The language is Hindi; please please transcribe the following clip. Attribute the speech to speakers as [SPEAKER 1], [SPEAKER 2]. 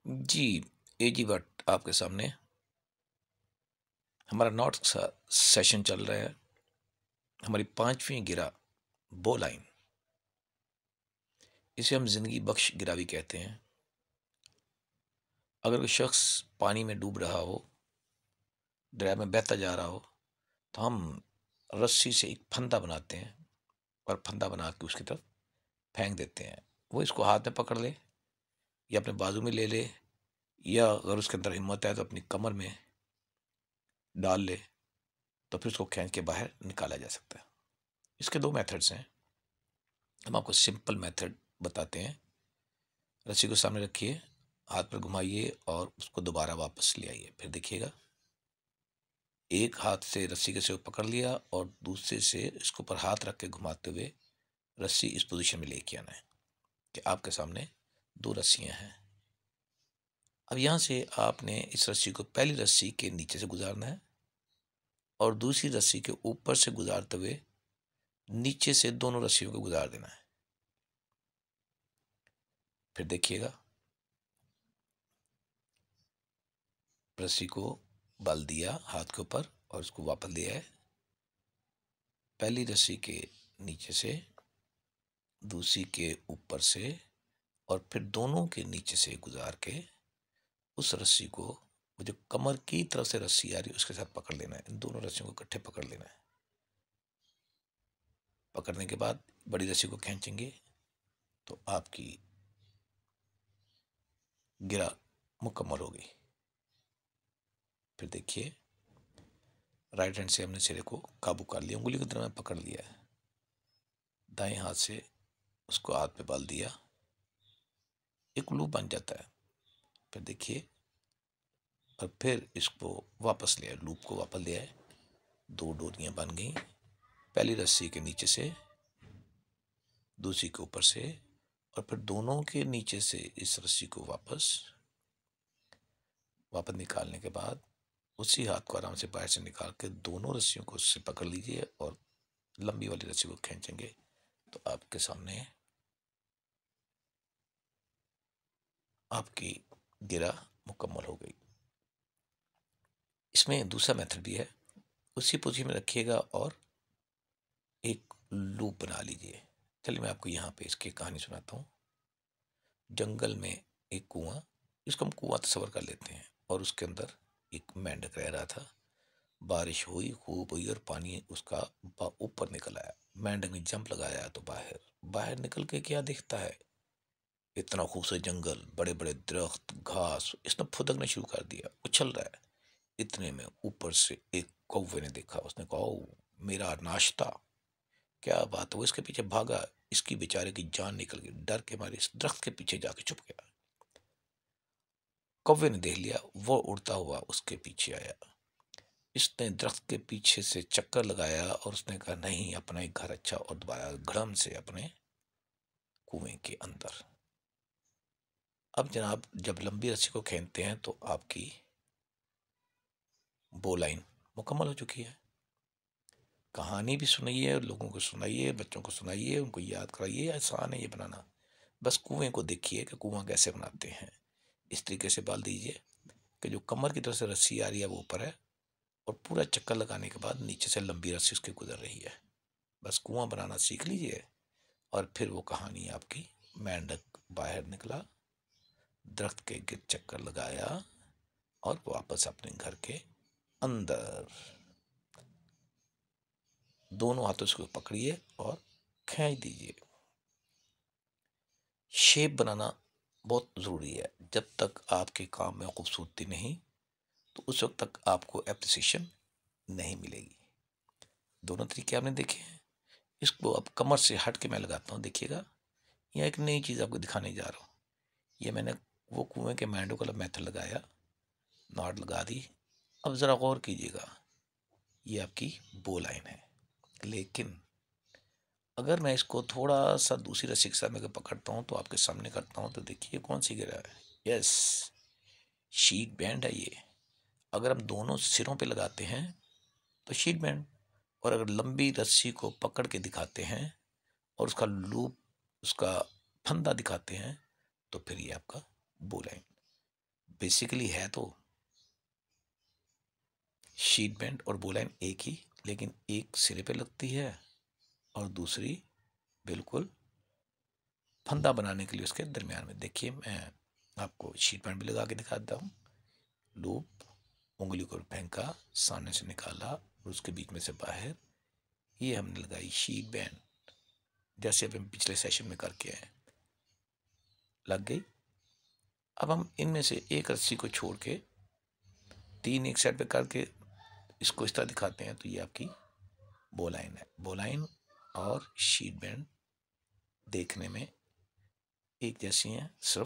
[SPEAKER 1] जी, एजी भट्ट आपके सामने। हमारा नॉट सेशन चल रहा है। हमारी 5वीं गिरा बो लाइन, इसे हम जिंदगी बख्श गिरा भी कहते हैं। अगर कोई शख्स पानी में डूब रहा हो, दरिया में बहता जा रहा हो, तो हम रस्सी से एक फंदा बनाते हैं और फंदा बना के उसकी तरफ फेंक देते हैं। वो इसको हाथ में पकड़ ले या अपने बाजू में ले ले, या अगर उसके अंदर हिम्मत है तो अपनी कमर में डाल ले, तो फिर उसको खींच के बाहर निकाला जा सकता है। इसके दो मेथड्स हैं। हम आपको सिंपल मेथड बताते हैं। रस्सी को सामने रखिए, हाथ पर घुमाइए और उसको दोबारा वापस ले आइए। फिर देखिएगा, एक हाथ से रस्सी के सिर पकड़ लिया और दूसरे से इसके ऊपर हाथ रख के घुमाते हुए रस्सी इस पोजीशन में लेके आना है कि आपके सामने दो रस्सियां हैं। अब यहाँ से आपने इस रस्सी को पहली रस्सी के नीचे से गुजारना है और दूसरी रस्सी के ऊपर से गुजारते हुए नीचे से दोनों रस्सियों को गुजार देना है। फिर देखिएगा, रस्सी को बल दिया हाथ के ऊपर और उसको वापस लिया है। पहली रस्सी के नीचे से, दूसरी के ऊपर से और फिर दोनों के नीचे से गुजार के उस रस्सी को, वो जो कमर की तरफ से रस्सी आ रही है उसके साथ पकड़ लेना है। इन दोनों रस्सियों को इकट्ठे पकड़ लेना है। पकड़ने के बाद बड़ी रस्सी को खींचेंगे तो आपकी गिरा मुकम्मल हो गई। फिर देखिए, राइट हैंड से हमने सिरे को काबू कर लिया, उंगली की तरह में पकड़ लिया है। दाएं हाथ से उसको हाथ पे बाल दिया, एक लूप बन जाता है। फिर देखिए, और फिर इसको वापस लिया, लूप को वापस लिया है। दो डोरियां बन गई, पहली रस्सी के नीचे से, दूसरी के ऊपर से, और फिर दोनों के नीचे से इस रस्सी को वापस निकालने के बाद उसी हाथ को आराम से बाहर से निकाल के दोनों रस्सियों को उससे पकड़ लीजिए और लंबी वाली रस्सी को खींचेंगे तो आपके सामने आपकी गिरा मुकम्मल हो गई। इसमें दूसरा मेथड भी है। उसी पोजीशन में रखिएगा और एक लूप बना लीजिए। चलिए मैं आपको यहाँ पे इसकी कहानी सुनाता हूँ। जंगल में एक कुआं, इसको हम कुआं तस्वर कर लेते हैं, और उसके अंदर एक मेंढक रह रहा था। बारिश हुई, खूब हुई और पानी उसका ऊपर निकल आया। मेंढक ने जंप लगाया तो बाहर बाहर निकल के क्या दिखता है, इतना खूबसूरत जंगल, बड़े बड़े दरख्त, घास। इसने फुदकना शुरू कर दिया, उछल रहा है। इतने में ऊपर से एक कौवे ने देखा। उसने कहा, ओ मेरा नाश्ता, क्या बात है। वो इसके पीछे भागा, इसकी बेचारे की जान निकल गई। डर के मारे इस दरख्त के पीछे जाके छुप गया। कौवे ने देख लिया, वो उड़ता हुआ उसके पीछे आया। इसने दरख्त के पीछे से चक्कर लगाया और उसने कहा, नहीं, अपना एक घर अच्छा, और दोबारा घड़म से अपने कुएं के अंदर। अब जनाब, जब लंबी रस्सी को खींचते हैं तो आपकी बो लाइन मुकम्मल हो चुकी है। कहानी भी सुनाइए और लोगों को सुनाइए, बच्चों को सुनाइए, उनको याद कराइए। आसान है ये बनाना। बस कुएं को देखिए कि कुआं कैसे बनाते हैं। इस तरीके से बाल दीजिए कि जो कमर की तरफ से रस्सी आ रही है वो ऊपर है, और पूरा चक्कर लगाने के बाद नीचे से लंबी रस्सी उसकी गुजर रही है। बस कुआं बनाना सीख लीजिए और फिर वो कहानी आपकी। मेंढक बाहर निकला, दरख्त के गिर चक्कर लगाया और वापस अपने घर के अंदर। दोनों हाथों से पकड़िए और खींच दीजिए। शेप बनाना बहुत ज़रूरी है। जब तक आपके काम में खूबसूरती नहीं, तो उस वक्त तक आपको एप्रिसिएशन नहीं मिलेगी। दोनों तरीके आपने देखे हैं। इसको अब कमर से हट के मैं लगाता हूँ, देखिएगा। यह एक नई चीज़ आपको दिखाने जा रहा हूँ। ये मैंने वो कुएं के मेंढक वाला मेथड लगाया, नॉट लगा दी। अब ज़रा गौर कीजिएगा, ये आपकी बो लाइन है। लेकिन अगर मैं इसको थोड़ा सा दूसरी रस्सी के साथ में पकड़ता हूँ तो आपके सामने करता हूँ, तो देखिए कौन सी गिरा है। यस, शीट बैंड है ये। अगर हम दोनों सिरों पे लगाते हैं तो शीट बैंड, और अगर लंबी रस्सी को पकड़ के दिखाते हैं और उसका लूप, उसका फंदा दिखाते हैं, तो फिर ये आपका बो लाइन। बेसिकली है तो शीट बैंड और बोलाइन एक ही, लेकिन एक सिरे पे लगती है और दूसरी बिल्कुल फंदा बनाने के लिए उसके दरमियान में। देखिए मैं आपको शीट बैंड भी लगा के दिखाता हूँ। लूप, उंगली को फेंका, सामने से निकाला और उसके बीच में से बाहर, ये हमने लगाई शीट बैंड, जैसे अब हम पिछले सेशन में करके आए। लग गई। अब हम इनमें से एक रस्सी को छोड़ के 3 एक साइड पे करके इसको इस तरह दिखाते हैं, तो ये आपकी बोलाइन है। बोलाइन और शीट बैंड देखने में एक जैसी हैं, सिर्फ